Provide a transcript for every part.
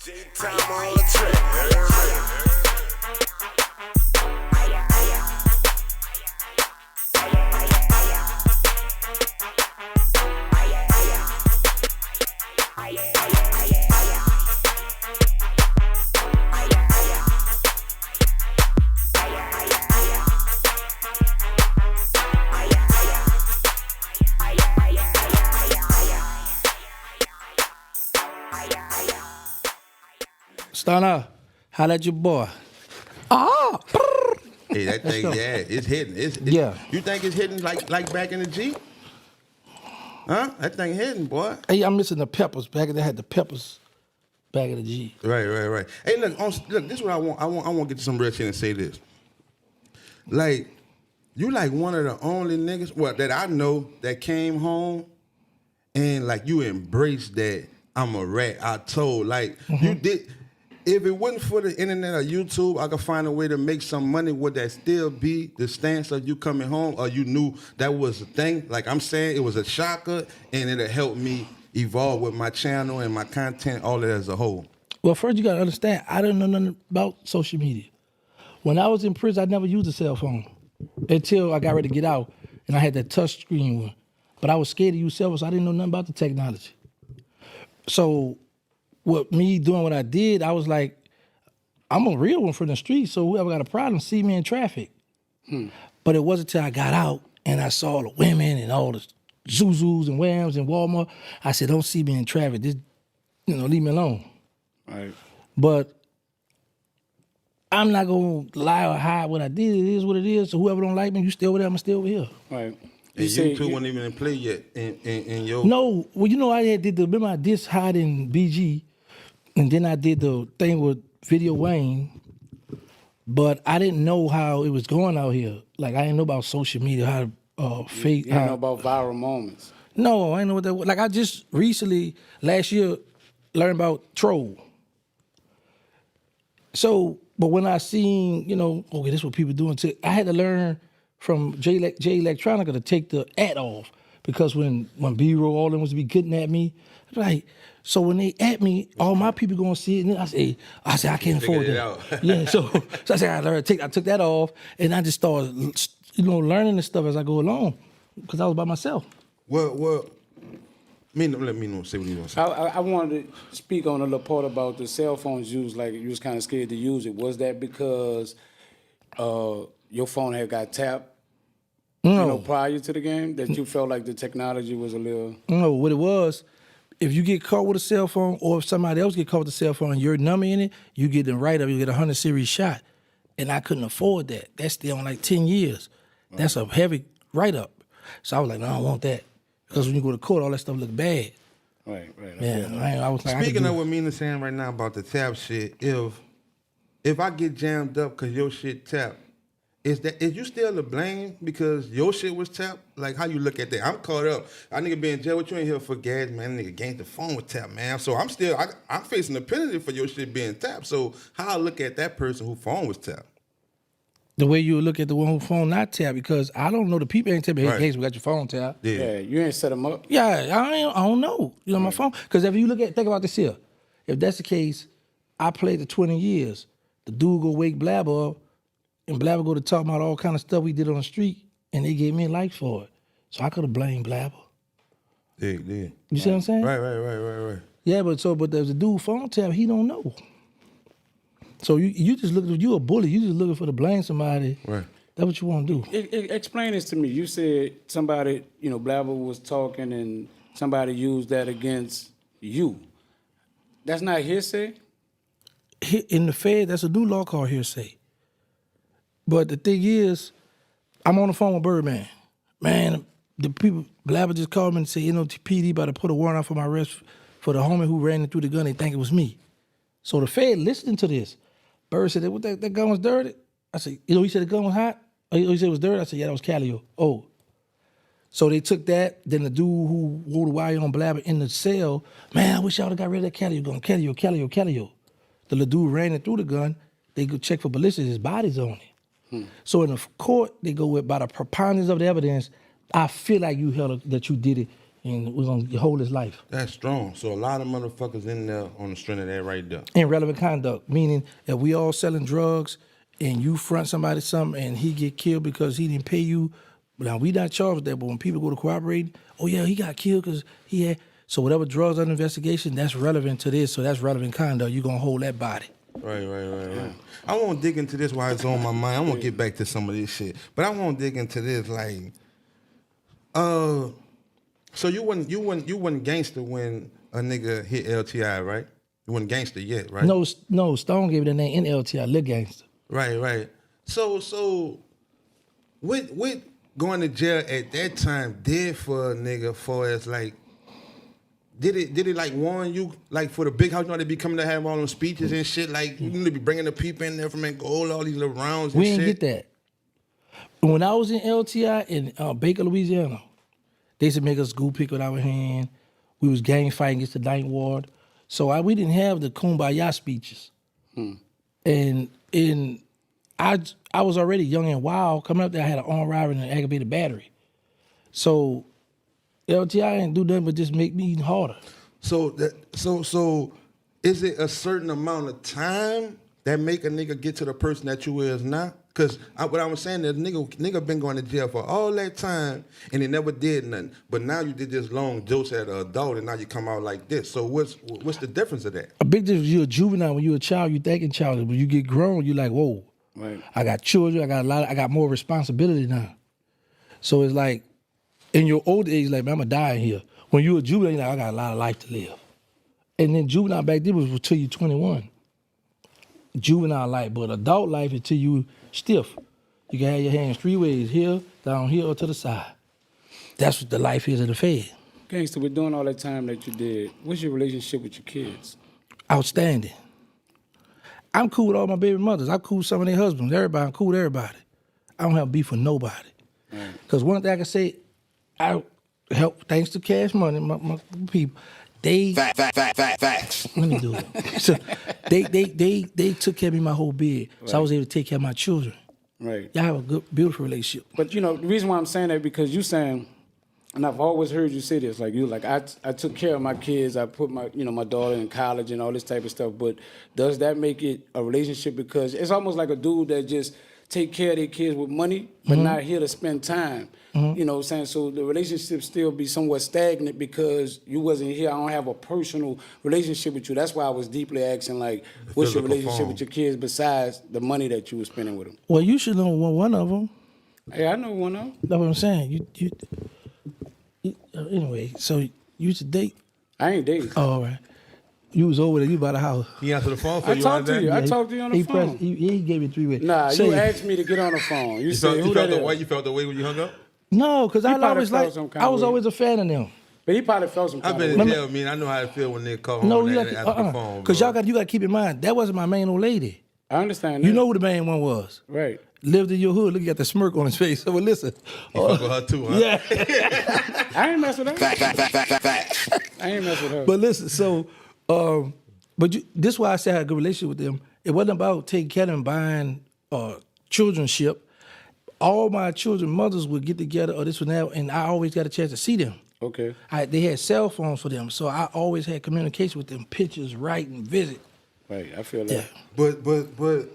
Time on the track. Stunner, holla at your boy. Hey, that thing, yeah, it's hitting. Yeah. You think it's hitting like back in the G? Huh? That thing hitting, boy. Hey, I'm missing the peppers. Back they had the peppers back in the G. Right. Hey, look, this is what I want. I want to get to some real shit and say this. Like, you like one of the only niggas, well, that I know that came home and like you embraced that I'm a rat. I told, like, you did. If it wasn't for the internet or YouTube, I could find a way to make some money. Would that still be the stance of you coming home, or you knew that was a thing? Like I'm saying, it was a shocker, and it'll help me evolve with my channel and my content, all of it as a whole. Well, first you gotta understand, I didn't know nothing about social media. When I was in prison, I never used a cell phone until I got ready to get out, and I had that touch screen one. But I was scared to use cell phones, so I didn't know nothing about the technology. So with me doing what I did, I was like, I'm a real one from the street, so whoever got a problem, see me in traffic. But it wasn't until I got out and I saw the women and all the Zuzus and Whams and Walmart, I said, don't see me in traffic, just, leave me alone. Right. But I'm not gonna lie or hide what I did. It is what it is. So whoever don't like me, you stay over there, I'm still over here. Right. And you two weren't even in play yet in your... No, well, I did remember I did hide in BG, and then I did the thing with Video Wayne, but I didn't know how it was going out here. Like, I didn't know about social media, how to fake. You didn't know about viral moments. No, I didn't know what that was. Like, I just recently, last year, learned about troll. So, but when I seen, okay, this is what people doing, I had to learn from J Electronica to take the at off, because when B-roll, all them was to be getting at me, like, so when they at me, all my people gonna see it, and then I say I can't afford that. Yeah, so I said I took that off, and I just started, learning this stuff as I go along, because I was by myself. Well, let me know. Say what you want to say. I wanted to speak on a little part about the cell phones used, like you was kind of scared to use it. Was that because your phone had got tapped, prior to the game, that you felt like the technology was a little... No, what it was, if you get caught with a cell phone, or if somebody else get caught with a cell phone and your number in it, you get the write-up, you get a 100 series shot. And I couldn't afford that. That's still on like 10 years. That's a heavy write-up. So I was like, no, I don't want that. Because when you go to court, all that stuff look bad. Right. Yeah, I was like, speaking of what Meena saying right now about the tap shit, if I get jammed up because your shit tapped, is you still to blame because your shit was tapped? Like, how you look at that? I'm caught up. I nigga be in jail. What you in here for, gas, man? Nigga gained the phone with tap, man. So I'm facing a penalty for your shit being tapped. So how I look at that person whose phone was tapped? The way you would look at the one whose phone not tapped, because I don't know, the people ain't tell me, hey, Right. Gates, we got your phone tapped. Yeah, you ain't set them up. Yeah, I don't know. My phone. Because if you think about this here, if that's the case, I played the 20 years. The dude go wake Blabber up, and Blabber go to talk about all kind of stuff we did on the street, and they gave me likes for it. So I could have blamed Blabber. Yeah. You see what I'm saying? Right. Yeah, but there's a dude phone tap, he don't know. So you just looking, you a bully, you just looking for to blame somebody. Right. That's what you want to do. Explain this to me. You said somebody, Blabber was talking and somebody used that against you. That's not hearsay? In the Fed, that's a new law called hearsay. But the thing is, I'm on the phone with Birdman. Man, the people, Blabber just called me and said, PD about to put a warrant out for my arrest for the homie who ran through the gun. They think it was me. So the Fed listening to this. Bird said, what, that gun was dirty? I said, he said the gun was hot? He said it was dirty? I said, yeah, that was Calio. Oh. So they took that, then the dude who wore the wire on Blabber in the cell, man, I wish y'all would got rid of that Calio gun. Calio. The little dude ran it through the gun. They go check for ballistics, his body's on it. So in the court, they go with, by the preponderance of the evidence, I feel like that you did it, and we're gonna hold his life. That's strong. So a lot of motherfuckers in there on the strength of that right there. Irrelevant conduct, meaning if we all selling drugs and you front somebody something and he get killed because he didn't pay you, now we not charged with that, but when people go to cooperate, oh yeah, he got killed because he had, so whatever drugs under investigation, that's relevant to this, so that's relevant conduct, you're gonna hold that body. Right. I won't dig into this while it's on my mind. I want to get back to some of this shit. But I won't dig into this like, so you wasn't gangster when a nigga hit LTI, right? You wasn't gangster yet, right? No, Stone gave it a name in LTI, Lil Gangster. Right. So what going to jail at that time did for a nigga for as like, did it like warn you like for the big house, you know they be coming to have all them speeches and shit, like you need to be bringing the people in there from Angola, all these little rounds and shit? We didn't get that. When I was in LTI in Baker, Louisiana, they used to make us go pick with our hand. We was gang fighting against the Ninth Ward. So we didn't have the Kumbaya speeches. And I was already young and wild. Coming up there, I had an armed robbery and an aggravated battery. So LTI didn't do nothing but just make me even harder. So is it a certain amount of time that make a nigga get to the person that you is now? Because what I was saying is nigga been going to jail for all that time and he never did nothing. But now you did this long dose at an adult and now you come out like this. So what's the difference of that? A big difference, you're a juvenile. When you're a child, you're thinking childish. When you get grown, you're like, whoa, Right. I got children, I got more responsibility now. So it's like, in your old age, like, man, I'm gonna die in here. When you're a juvenile, you're like, I got a lot of life to live. And then juvenile back then was until you 21. Juvenile life, but adult life until you stiff. You can have your hands three ways, here, down here, or to the side. That's what the life is of the Fed. Gangster, with doing all that time that you did, what's your relationship with your kids? Outstanding. I'm cool with all my baby mothers. I'm cool with some of their husbands. Everybody, I'm cool with everybody. I don't have beef with nobody. Because one thing I can say, I help, thanks to Cash Money, my people, they... Facts. Let me do it. So they took care of me my whole bid. So I was able to take care of my children. Right. Y'all have a good, beautiful relationship. But, you know, the reason why I'm saying that because you saying, and I've always heard you say this, like I took care of my kids, I put my daughter in college and all this type of stuff, but does that make it a relationship? Because it's almost like a dude that just take care of their kids with money, but not here to spend time. You know what I'm saying? So the relationship still be somewhat stagnant because you wasn't here. I don't have a personal relationship with you. That's why I was deeply asking, like, what's your relationship with your kids besides the money that you were spending with them? Well, you should know one of them. Hey, I know one of them. That's what I'm saying. You anyway, so you used to date? I ain't dating. Oh, all right. You was over there, you by the house. He answered the phone for I you. talked to you. I talked to you on the phone. He gave you 3 ways. Nah, you asked me to get on the phone. You said, who that is? You felt the way when you hung up? No, because I was always a fan of them. But he probably felt some kind I've of been way. in jail, man. I know how it feel when they call No, home you and got answer the phone. because you got to keep in mind that wasn't my main old lady. I understand that. You know who the main one was. Right. Lived in your hood. Look, you got the smirk on his face. So well, listen. You fuck with her too, huh? Yeah. I ain't mess with her. I ain't mess with her. But listen, so, this is why I say I had a good relationship with them. It wasn't about taking care of them, buying childrenship. All my children mothers would get together or this or that, and I always got a chance to see them. Okay. They had cell phones for them, so I always had communication with them, pictures, writing, visit. Right, I feel that. Yeah. But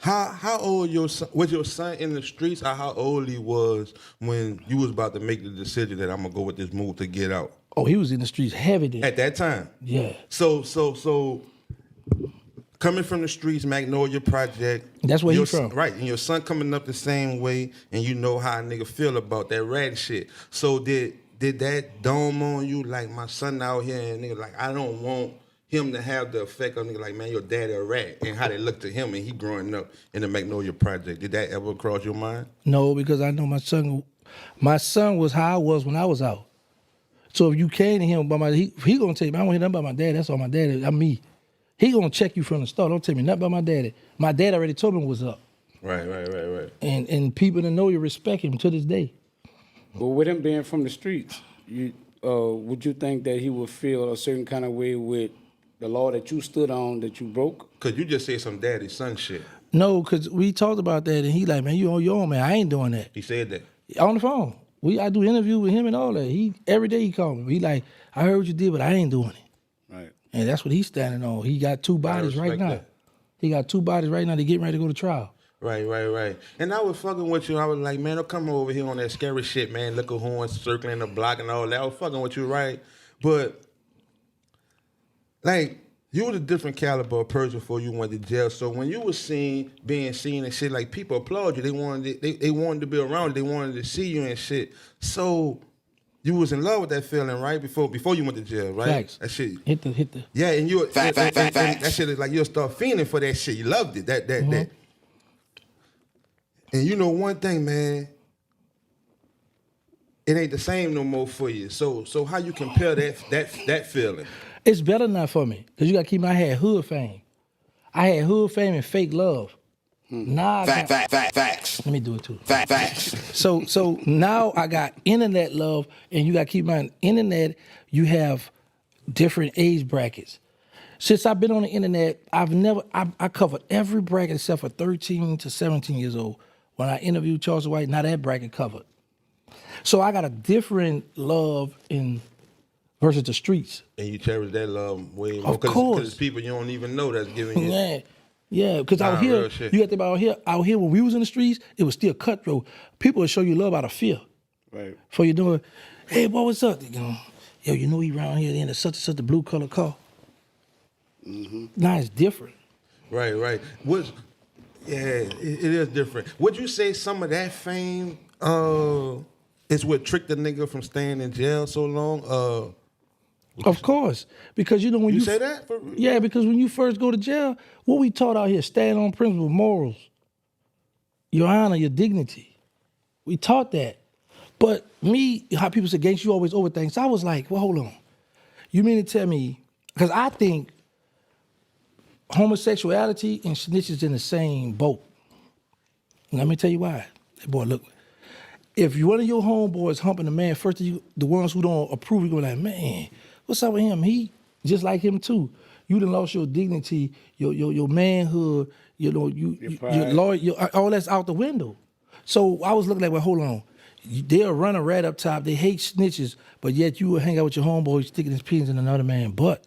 how old was your son in the streets, or how old he was when you was about to make the decision that I'm gonna go with this move to get out? Oh, he was in the streets heavy then. At that time? Yeah. So coming from the streets, Magnolia Project. That's where he's from. Right, and your son coming up the same way, and you know how a nigga feel about that rat shit. So did that dawn on you, like, my son out here, and nigga, like, I don't want him to have the effect of nigga, like, man, your daddy a rat, and how they look to him, and he growing up in the Magnolia Project. Did that ever cross your mind? No, because I know my son was how I was when I was out. So if you came to him about he gonna tell you, I don't hear nothing about my dad. That's all my daddy. I'm me. He gonna check you from the start. Don't tell me nothing about my daddy. My dad already told me what's up. Right. And people that know you respect him to this day. But with him being from the streets, would you think that he would feel a certain kind of way with the law that you stood on that you broke? Cause you just say some daddy son shit. No, because we talked about that, and he like, man, you on your own, man. I ain't doing that. He said that. On the phone. I do interview with him and all that. Every day he call me. He like, I heard what you did, but I ain't doing it. Right. And that's what he's standing on. He got 2 bodies right now. that. He got 2 bodies right now. They getting ready to go to trial. Right. And I was fucking with you. I was like, man, don't come over here on that scary shit, man. Liquor horns circling the block and all that. I was fucking with you, right? But, like, you was a different caliber of person before you went to jail. So when you was being seen and shit, like, people applaud you. They wanted to be around you. They wanted to see you and shit. So you was in love with that feeling, right? Before you went to jail, right? Facts. That shit. Hit the. Yeah, and you Facts. and that shit is like you'll start feeling for that shit. You loved it. That. And you know one thing, man, it ain't the same no more for you. So how you compare that feeling? It's better not for me. Because you got to keep I had hood fame. I had hood fame and fake love. Now I got, Facts. let me do it too. Facts. So now I got internet love, and you got to keep in mind, internet, you have different age brackets. Since I've been on the internet, I covered every bracket except for 13 to 17 years old. When I interviewed Charles White, now that bracket covered. So I got a different love versus the streets. And you cherish that love way more. Of course. Because people you don't even know that's giving you. Yeah, because out real here, shit. you got to think about out here when we was in the streets, it was still cutthroat. People would show you love out of fear. Right. For you doing, hey, boy, what's up? Yo, you know he around here in such and such a blue color car. Mm-hmm. Now it's different. Right. It is different. Would you say some of that fame is what tricked the nigga from staying in jail so long? Of course, because you know when You say that? Yeah, because when you first go to jail, what we taught out here, stand on principle, morals, your honor, your dignity. We taught that. But me, how people say gangsta, you always overthink. So I was like, well, hold on. You mean to tell me, because I think homosexuality and snitches in the same boat. Let me tell you why. Hey, boy, look, if one of your homeboys humping a man, first the ones who don't approve, you go like, man, what's up with him? He just like him too. You done lost your dignity, your manhood, you know, your lawyer, all that's out the window. So I was looking like, well, hold on. They'll run a rat up top. They hate snitches, but yet you will hang out with your homeboy sticking his penis in another man's butt.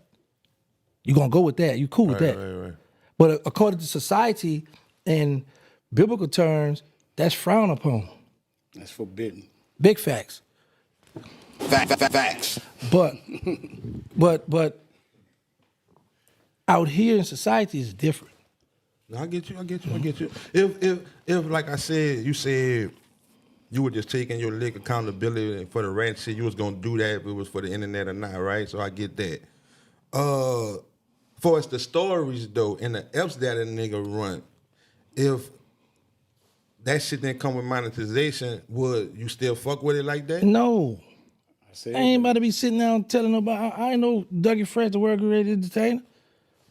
You gonna go with that? You cool with that? Right. But according to society and biblical terms, that's frowned upon. That's forbidden. Big facts. Facts. But out here in society is different. No, I get you. If like I said, you said you were just taking your lick accountability for the rant shit, you was gonna do that if it was for the internet or not, right? So I get that. For us the stories though and the F's that a nigga run, if that shit didn't come with monetization, would you still fuck with it like that? No. I ain't about to be sitting down telling nobody. I ain't no Dougie Fresh, the world great entertainer.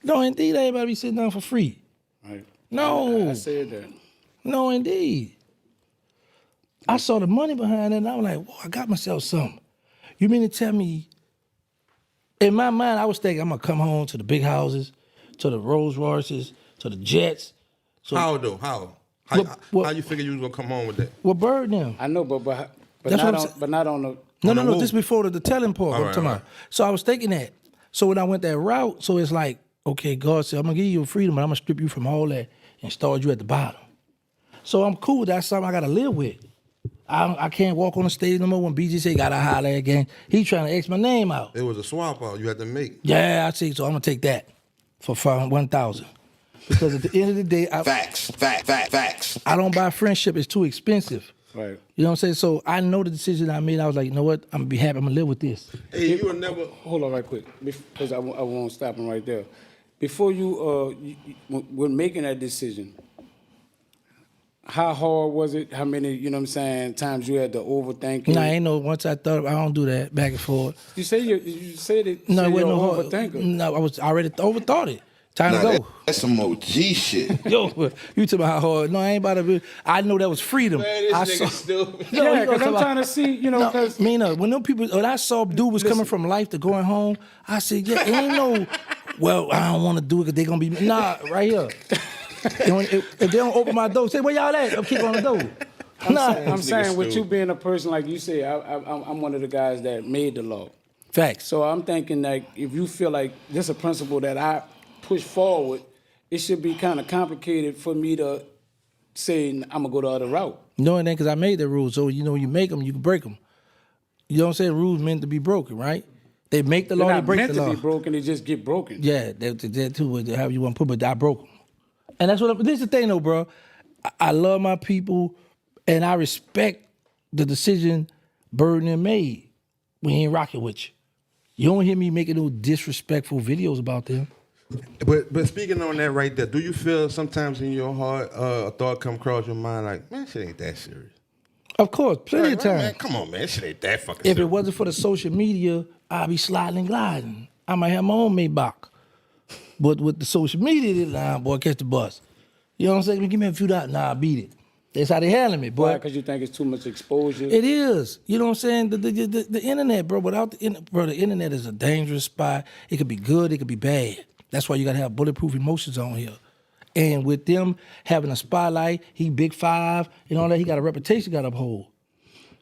No, indeed, I ain't about to be sitting down for free. Right. No. I said that. No, indeed. I saw the money behind it, and I was like, whoa, I got myself something. You mean to tell me, in my mind, I was thinking I'm going to come home to the big houses, to the Rolls Royces, to the jets. So, How though? How you figure you was gonna come home with that? Well, Bird them. I know, but That's what I'm not on the. No, this before the telling part. All I'm right, talking about. So I was thinking that. So when I went that route, so it's like, okay, God said, I'm going to give you freedom, but I'm going to strip you from all that and start you at the bottom. So I'm cool. That's something I got to live with. I can't walk on the stage no more when BG say got to holler again. He trying to X my name out. It was a swap out you had to make. Yeah, I see. So I'm going to take that for 1,000. Because at the end of the day, Facts. I don't buy friendship. It's too expensive. Right. You know what I'm saying? So I know the decision I made. I was like, you know what? I'm going to be happy. I'm going to live with this. Hey, you will never. Hold on right quick, because I won't stop him right there. Before when making that decision, how hard was it? How many, you know what I'm saying, times you had to overthink it? No, I ain't no, once I thought, I don't do that back and forth. You said it. No, it wasn't no overthinker. No, I was already overthought it. Time to go. That's some OG shit. Yo, you talking about how hard? No, I ain't about to be. I know that was freedom. Man, this I nigga stupid. Yeah, because I'm trying to see, you know, because MEANA, when I saw dude was coming from life to going home, I said, yeah, it ain't no, well, I don't want to do it because they going to be, nah, right here. If they don't open my door, say, where y'all at? I'll kick on the door. I'm saying with you being a person like you say, I'm one of the guys that made the law. Facts. So I'm thinking like if you feel like this is a principle that I push forward, it should be kind of complicated for me to say I'm gonna go the other route. No, it ain't, because I made the rules. So, you make them, you can break them. You know what I'm saying? Rules meant to be broken, right? They make the law, They're they not break meant the law. to be broken; they just get broken. Yeah, that too, however you want to put it, but I broke them. And that's what, this is the thing though, bro. I love my people, and I respect the decision Bird and them made. We ain't rocking with you. You don't hear me making no disrespectful videos about them. But speaking on that right there, do you feel sometimes in your heart a thought come across your mind like, man, shit ain't that serious? Of course, plenty Like, of time. man, come on, man, shit ain't that fucking If serious. it wasn't for the social media, I'd be sliding and gliding. I might have my own Maybach. But with the social media, nah, boy, catch the bus. You know what I'm saying? Give me a few dollars. Nah, I beat it. That's how they handling me, boy. Why? Because you think it's too much exposure. It is. You know what I'm saying? The internet, bro. Without the internet is a dangerous spot. It could be good. It could be bad. That's why you gotta have bulletproof emotions on here. And with them having a spotlight, he big 5 and all that, he got a reputation got to uphold.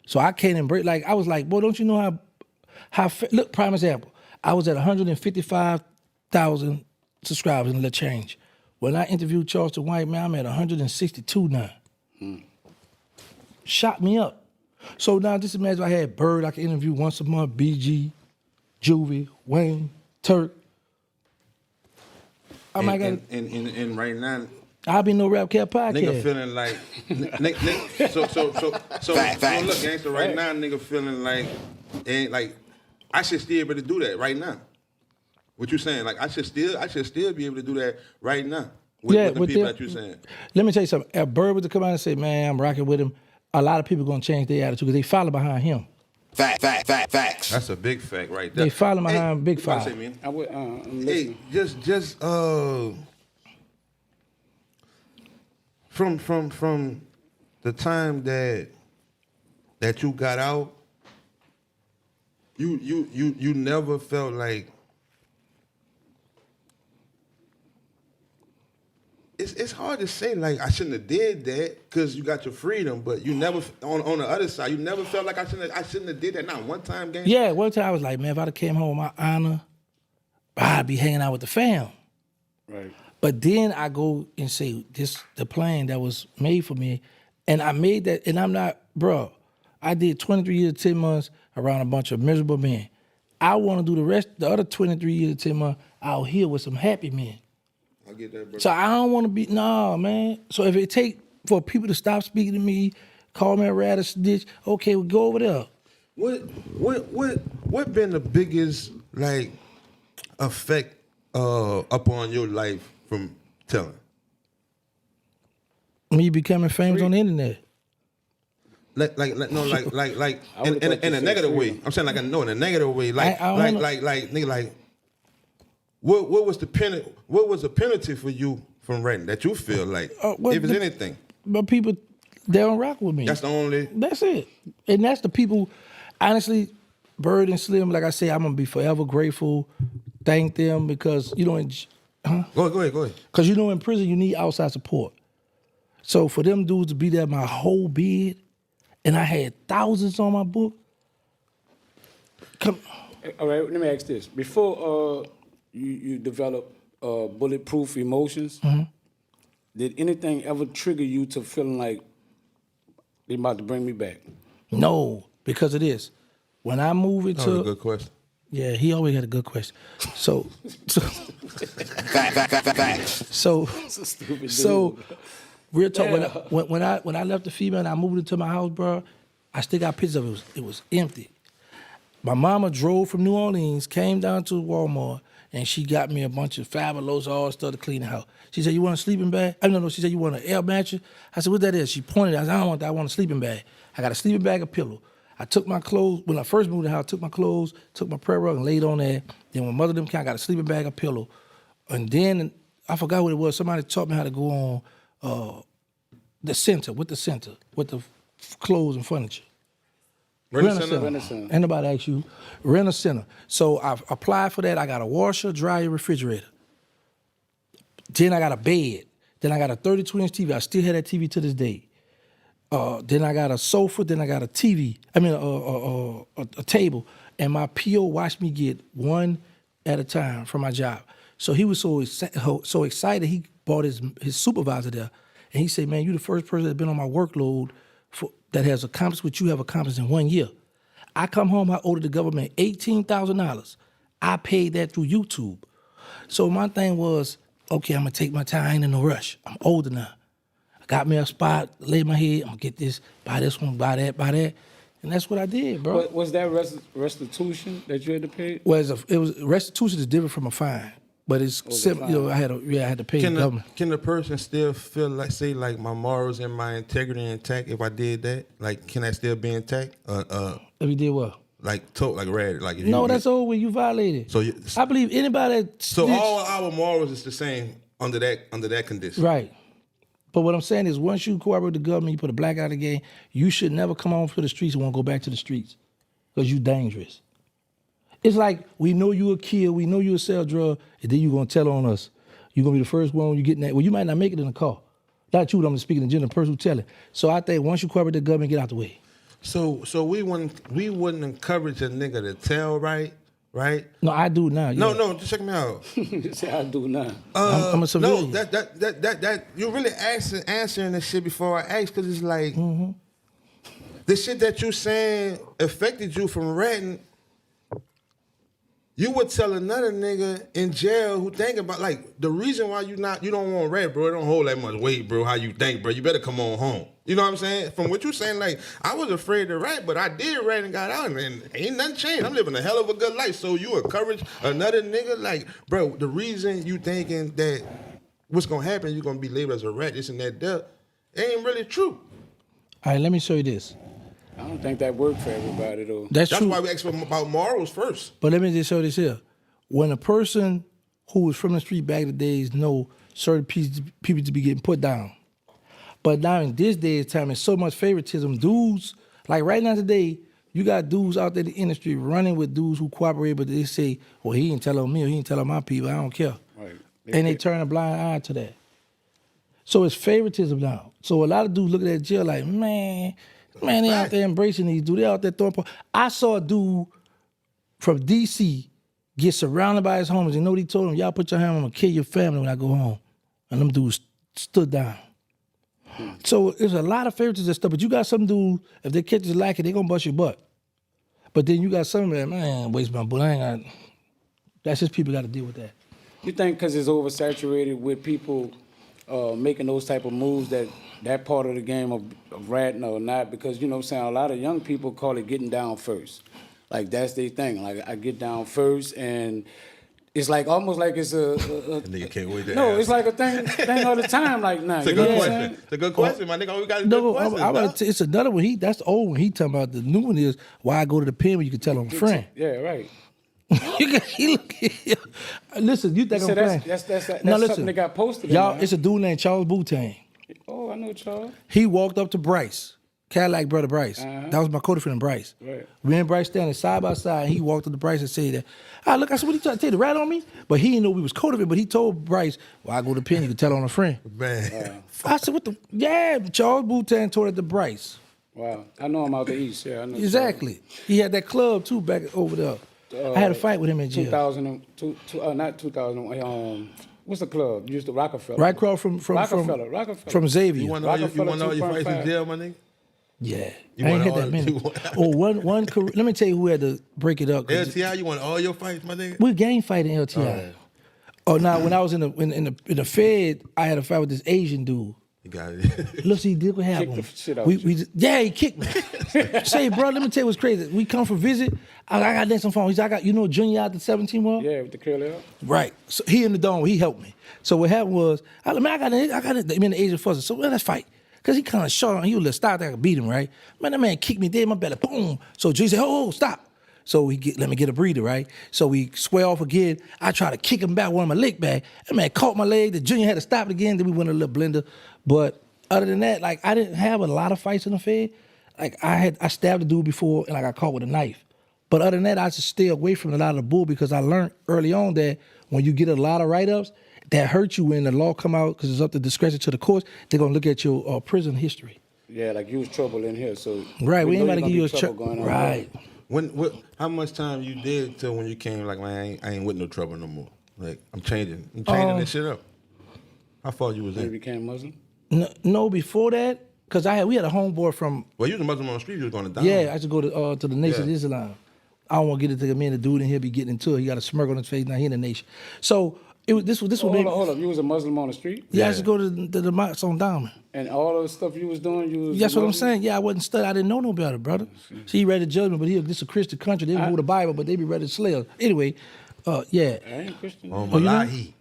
So I can't embrace. Like I was like, boy, don't you know how? Look, prime example. I was at 155,000 subscribers and a little change. When I interviewed Charleston White, man, I'm at 162 now. Shot me up. So now just imagine I had Bird, I could interview once a month, BG, Juvie, Wayne, Turk. I might got. And right now, I'll be no Rap Cat podcast. nigga feeling like, so look, gangster, right now, nigga feeling like, ain't like, I should still be able to do that right now. What you saying? Like I should still be able to do that right now with the people that you saying. Let me tell you something. If Bird was to come out and say, man, I'm rocking with him, a lot of people gonna change their attitude because they follow behind him. Facts. That's a big fact right there. They follow behind Big what you about Five. to say, man? I would. I'm Hey, listening. just from the time that you got out, you never felt like it's hard to say like I shouldn't have did that because you got your freedom, but you never on the other side you never felt like I shouldn't have did that. Not one time, gang. Yeah, one time I was like, man, if I'd have came home with my honor, I'd be hanging out with the fam. Right. But then I go and say, this the plan that was made for me, and I made that, and I'm not, bro, I did 23 years, 10 months around a bunch of miserable men. I want to do the other 23 years, 10 months out here with some happy men. I get that, bro. So I don't want to be, nah, man. So if it take for people to stop speaking to me, call me a rat or snitch, okay, we'll go over there. What been the biggest like effect upon your life from telling? Me becoming famous on the internet. Like in a negative way. I'm saying in a negative way. Nigga, what was the penalty for you from writing that you feel like if it's anything? But people, they don't rock with me. That's the only. That's it. And that's the people, honestly, Bird and Slim, like I say, I'm going to be forever grateful. Thank them because, Go ahead. Because in prison, you need outside support. So for them dudes to be there my whole bid, and I had thousands on my book. All right. Let me ask this: before you develop bulletproof emotions, did anything ever trigger you to feeling like they about to bring me back? No, because of this. When I move into... That was a good question. Yeah, he always had a good question. So real talk. When I left the female and I moved into my house, bro, I still got pictures of it. It was empty. My mama drove from New Orleans, came down to Walmart, and she got me a bunch of Fabulous, all stuff to clean the house. She said, "You want a sleeping bag?" No. She said, "You want an air mattress?" I said, "What that is?" She pointed. I said, "I don't want that. I want a sleeping bag." I got a sleeping bag, a pillow. I took my clothes, when I first moved to the house, I took my clothes, took my prayer rug and laid on there. Then when mother them came, I got a sleeping bag, a pillow. And then, I forgot what it was, somebody taught me how to go on the center, with the clothes and furniture. Rent-A-Center. Ain't nobody ask you. Rent-A-Center. So I applied for that. I got a washer, dryer, refrigerator. Then I got a bed. Then I got a 32-inch TV. I still have that TV to this day. Then I got a sofa. Then I got a TV. I mean, a table. And my PO watched me get one at a time from my job. So he was so excited. He brought his supervisor there, and he said, "Man, you the first person that's been on my workload that has accomplished what you have accomplished in 1 year." I come home, I owed the government $18,000. I paid that through YouTube. So my thing was, okay, I'm gonna take my time. I ain't in no rush. I'm older now. I got me a spot, laid my head, I'm gonna get this, buy this one, buy that. And that's what I did, bro. But was that restitution that you had to pay? Well, it was restitution is different from a fine. But it's simple, you know, I had to pay the government. Can the person still feel like, say, like my morals and my integrity intact if I did that? Like, can that still be intact? If you did what? Like, red. Like, if no, that's over when you violated. So I believe anybody that so all our morals is the same under that condition. Right. But what I'm saying is once you cooperate with the government, you put a black out of the game, you should never come on to the streets and want to go back to the streets because you dangerous. It's like we know you a kill, we know you a sell drug, and then you gonna tell on us. You gonna be the first one when you get in that. Well, you might not make it in the car. Not you, I'm speaking in general, the person who tell it. So I think once you cooperate with the government, get out the way. So we wouldn't encourage a nigga to tell, right? No, I do now. Yeah. No, just check me out. Say I do now. I'm a civilian. No, that you're really answering this shit before I ask, because it's like the shit that you saying affected you from ratting. You would tell another nigga in jail who think about, like, the reason why you don't want rat, bro, it don't hold that much weight, bro, how you think, bro. You better come on home. You know what I'm saying? From what you're saying, like, I was afraid to rat, but I did rat and got out, and ain't nothing changed. I'm living a hell of a good life. So you encourage another nigga, like, bro, the reason you thinking that what's going to happen, you're going to be labeled as a rat, this and that, ain't really true. All right, let me show you this. I don't think that worked for everybody, though. That's true. why we asked about morals first. But let me just show this here. When a person who was from the street back in the days know certain people to be getting put down. But now in this day's time, it's so much favoritism. Dudes, like right now today, you got dudes out there in the industry running with dudes who cooperate, but they say, well, he ain't telling me or he ain't telling my people, I don't care. Right. And they turn a blind eye to that. So it's favoritism now. So a lot of dudes look at that jail like, man, they out there embracing these dudes. They out there throwing. I saw a dude from D.C. get surrounded by his homies. You know what he told them? Y'all put your hand on, I'm going to kill your family when I go home. And them dudes stood down. So there's a lot of favoritism and stuff. But you got some dudes, if they catch you lacking, they going to bust your butt. But then you got some that, man, waste my butt. That's just people got to deal with that. You think because it's oversaturated with people making those type of moves that part of the game of ratting or not, because, you know what I'm saying, a lot of young people call it getting down first. Like, that's their thing. Like, I get down first, and it's like almost like it's a nigga can't wait to no, ask. it's like a thing all the time. Like, nah, It's a good question. It's a good question, my nigga. All we got is good questions. It's another one. That's the old one. He talking about the new one is why I go to the pen when you can tell I'm a friend. Yeah, right. Listen, you think So I'm playing? that's No, listen. something that got posted. Y'all, it's a dude named Charles Boutin. Oh, I know Charles. He walked up to Bryce, Cadillac brother Bryce. That was my co-defendant Bryce. Right. Me and Bryce standing side by side. He walked up to Bryce and said that, look, I said, what he trying to take the rat on me? But he didn't know we was co-defendant, but he told Bryce, well, I go to pen, you can tell on a friend. Man. I said, what the? Yeah, Charles Boutin told it to Bryce. Wow. I know him out the east. Yeah, I know. Exactly. He had that club too back over there. I had a fight with him in jail. 2002, not 2000. What's the club? Used to Rockefeller. Right across from Rockefeller. From Xavier. You want to know your fights in 2.5. jail, my nigga? Yeah. You I ain't want had all- that many. you want- one let me tell you who had to break it up. 'Cause LTI, you want all your fights, my nigga? we gang fighting LTI. Oh, now when I was in the Fed, I had a fight with this Asian dude. You got it. Look, see, did what Kicked happened. the shit out you. Yeah, he kicked me. Say, bro, let me tell you what's crazy. We come for visit. I got next on phone. He said, you know Junior out the 17 wall? Yeah, with the curly hair. Right. So he in the dome. He helped me. So what happened was, I got it. I'm in the Asian fussing. So let's fight. Because he kind of short on. He was a little stop that I could beat him, right? Man, that man kicked me dead in my belly. Boom. So G said, oh, stop. So let me get a breather, right? So we square off again. I try to kick him back, one of my leg back. That man caught my leg. The Junior had to stop it again. Then we went a little blender. But other than that, like, I didn't have a lot of fights in the Fed. Like, I stabbed a dude before and I got caught with a knife. But other than that, I just stay away from a lot of the bull because I learned early on that when you get a lot of write-ups, that hurt you when the law come out because it's up to discretion to the courts. They're going to look at your prison history. Yeah, like you was trouble in here, so Right, we ain't know about to you give you a gonna be trouble going on. Right. How much time you did till when you came like, man, I ain't with no trouble no more. Like I'm changing this shit up. How far you was When you in? became Muslim? No, before that, because we had a homeboy from Well, you was a Muslim on the street. You was going to die. Yeah, I used to go to the Nation of Yeah. Islam. I don't want to get into me and the dude in here be getting into it. He got a smirk on his face. Now he in the Nation. So this was Hold up. You was a Muslim on the street? Yeah, I used to go to the mosque on Diamond. And all the stuff you was doing, you was. That's a what I'm Muslim? saying. Yeah, I wasn't studying. I didn't know no better, brother. See, he read the judgment, but this a Christian country. They hold the Bible, but they be ready to slay us. Anyway, yeah. I ain't Christian. Oh, you know? Malahi.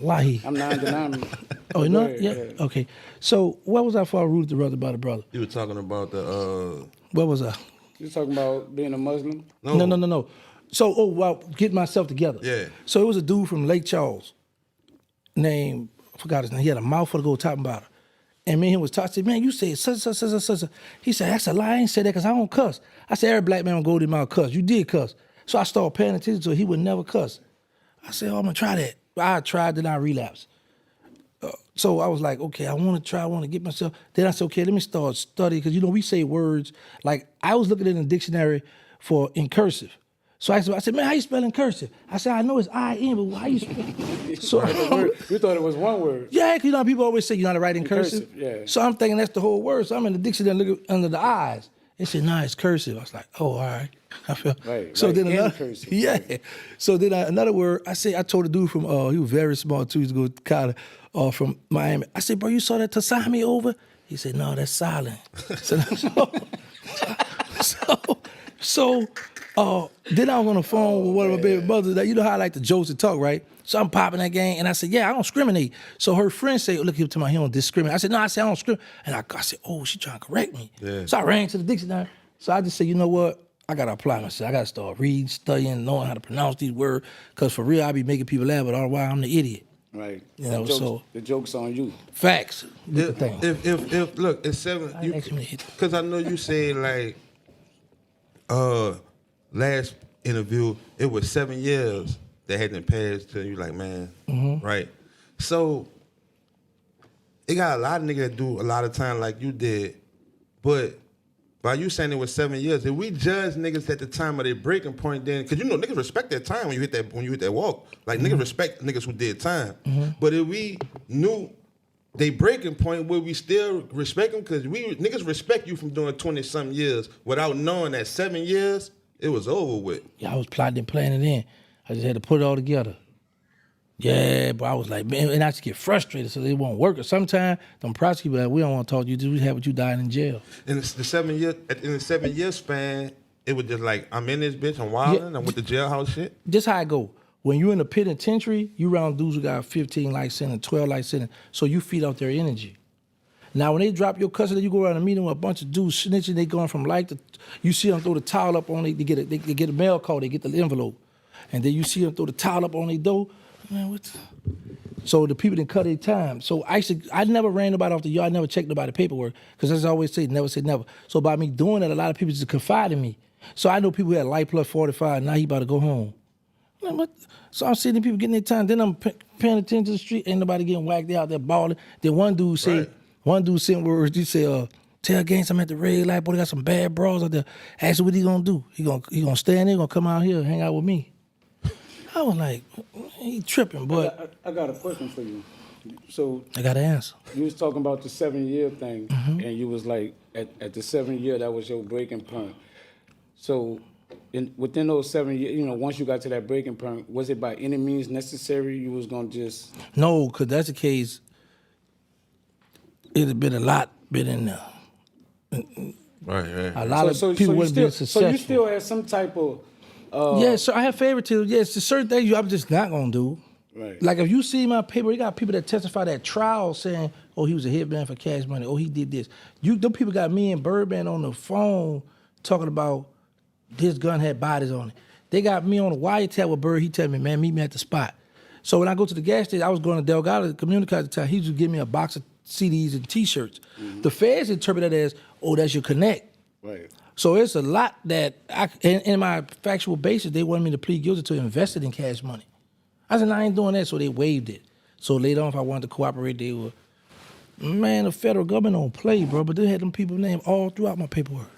Wallahi. I'm non-denominational. Oh, you know? Go Yeah. ahead. Okay. So what was I for? I rooted the brother about the brother. You were talking about the What was I? You talking about being a Muslim? No. So, getting myself together. Yeah. So it was a dude from Lake Charles named, I forgot his name. He had a mouthful to go top and bottom. And me and him was talking. I said, man, you said such. He said, that's a lie. I ain't said that because I don't cuss. I said, every black man will go to my cuss. You did cuss. So I started paying attention to it. He would never cuss. I said, I'm going to try that. I tried, then I relapsed. So I was like, okay, I want to get myself. Then I said, okay, let me start studying. Because, we say words. Like, I was looking in the dictionary in cursive. So I said, man, how you spell in cursive? I said, I know it's I-N, but how you spell it? So, You thought it was one word. yeah, because people always say you know how to write in cursive. Yeah. So I'm thinking that's the whole word. So I'm in the dictionary looking under the eyes. They said, nah, it's cursive. I was like, oh, all right. I felt Right, so like then in another cursive. yeah. So then another word. I told the dude from he was very small too. He used to go kind of from Miami. I said, bro, you saw that Tasami over? He said, no, that's silent. So then I was on the phone with one of my baby brothers. That you know how I like the jokes and talk, right? So I'm popping that game, and I said, yeah, I don't discriminate. So her friend said, look, he don't discriminate. I said, no, I don't discriminate. And I said, oh, she trying to correct me. Yeah. So I ran to the dictionary. So I just said, you know what? I got to apply myself. I got to start reading, studying, knowing how to pronounce these words. Because for real, I be making people laugh, but all the while, I'm the idiot. Right. You know, The joke's on you. Facts. Get the thing. If look, it's 7. I ain't actually hit. Because I know you said like last interview it was 7 years that hadn't passed till you like, man, right? So it got a lot of niggas that do a lot of time like you did, but by you saying it was 7 years, if we judge niggas at the time of their breaking point, then because niggas respect that time when you hit that walk, like niggas respect niggas who did time, but if we knew they breaking point, would we still respect them? Because niggas respect you from doing 20-something years without knowing that 7 years it was over with. Yeah, I was plotting and planning in. I just had to put it all together. Yeah, but I was like, man, and I just get frustrated, so they won't work. Or sometimes them prosecutors like, we don't want to talk to you. Just we have what you dying in jail. In the 7 years, in the 7 year span, it was just like I'm in this bitch, I'm wilding, I'm with the jailhouse shit. This how I go. When you in the penitentiary, you around dudes who got 15 life sentence, 12 life sentence, so you feed off their energy. Now, when they drop your custody, you go around a meeting with a bunch of dudes snitching. They going from you see them throw the towel up on they get a mail call, they get the envelope, and then you see them throw the towel up on their door. Man, so the people didn't cut their time. So I never ran nobody off the yard. I never checked nobody paperwork because as I always say, never say never. So by me doing that, a lot of people just confide in me. So I know people who had life plus 45. Now he about to go home. So I'm seeing people getting their time. Then I'm paying attention to the street. Ain't nobody getting whacked. They out there balling. Then one dude said words. He said, tell Gangsta I'm at the red light. Boy, they got some bad bras out there. Ask him what he gonna do. He gonna stay in there. Gonna come out here and hang out with me. I was like, he tripping, but I got a question for you. So I got to answer. you was talking about the 7 year thing, and you was like, at the 7 year, that was your breaking point. So within those 7 years, once you got to that breaking point, was it by any means necessary you was gonna just? No, because that's the case. It'd have been a lot been in there. Right. A lot of people wouldn't be successful. So you still had some type of. Yeah, so I have favoritism. Yes, there's certain things I'm just not gonna do. Right. Like if you see my paper, you got people that testify at trial saying, "Oh, he was a hitman for cash money. Oh, he did this." Them people got me and Birdman on the phone talking about this gun had bodies on it. They got me on a wiretap with Bird. He tell me, "Man, meet me at the spot." So when I go to the gas station, I was going to Delgado community college at the time. He just give me a box of CDs and T-shirts. The feds interpret that as, "Oh, that's your connect." Right. So it's a lot that in my factual basis, they wanted me to plead guilty to invested in cash money. I said, no, I ain't doing that, so they waived it. So later on, if I wanted to cooperate, they would Man, the federal government don't play, bro. But they had them people named all throughout my paperwork.